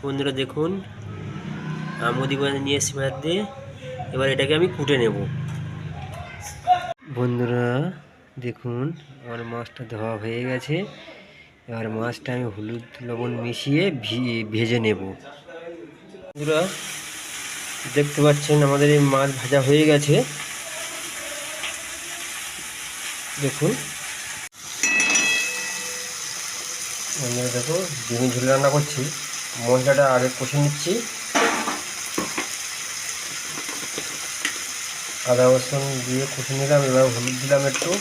বন্ধুরা দেখুন, আমুদি মাছ নিয়ে এসেছি বাজার দিয়ে। এবার এটাকে আমি কুটে নেব। বন্ধুরা দেখুন, আমার মাছটা ধোয়া হয়ে গেছে। এবার মাছটা আমি হলুদ লবণ মিশিয়ে ভেজে নেব। বন্ধুরা দেখতে পাচ্ছেন আমাদের এই মাছ ভাজা হয়ে গেছে। দেখুন বন্ধুরা, দেখো ডিমি ঝুল রান্না করছি। মশলাটা আগে কষে নিচ্ছি। আদা রসুন দিয়ে কষে নিলাম। এবার হলুদ দিলাম একটু,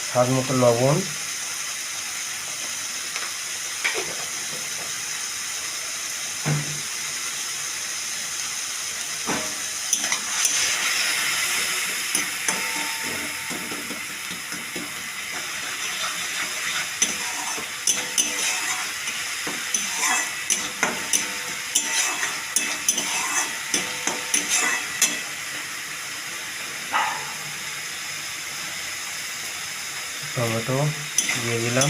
স্বাদ মতো লবণ, টমেটো দিয়ে দিলাম।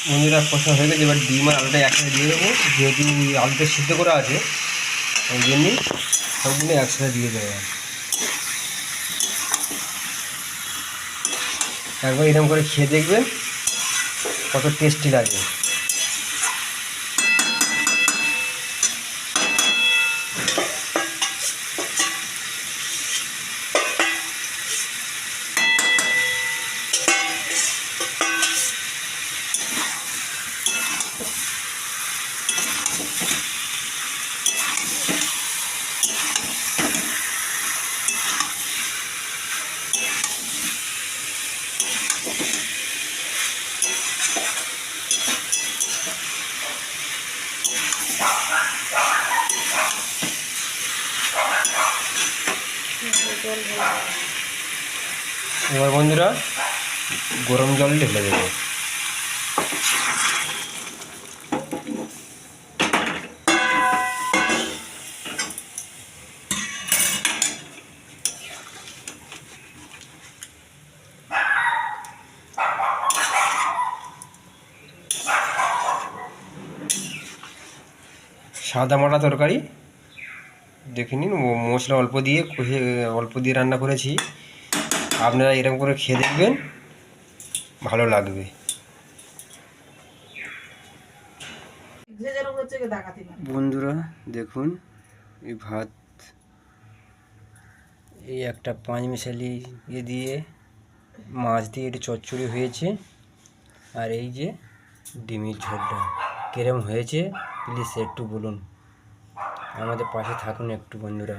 বন্ধুরা কষা হয়ে গেছে। এবার ডিম আর আলুটা একসাথে দিয়ে দেবো। যেহেতু আলুটা সিদ্ধ করা আছে, ওই জন্যই সবগুলো একসাথে দিয়ে দেবো। একবার এরকম করে খেয়ে দেখবেন কত টেস্টি লাগে। এবার বন্ধুরা গরম জল ঢেলে দেবো। সাদা মাটা তরকারি দেখে নিন, মশলা অল্প দিয়ে রান্না করেছি। আপনারা এরকম করে খেয়ে দেখবেন, ভালো লাগবে। বন্ধুরা দেখুন, এই ভাত, এই একটা পাঁচমিশালি দিয়ে মাছ দিয়ে একটু চচ্চড়ি হয়েছে। আর এই যে ডিমের ঝোলটা কিরম হয়েছে প্লিজ একটু বলুন, আমাদের পাশে থাকুন একটু বন্ধুরা।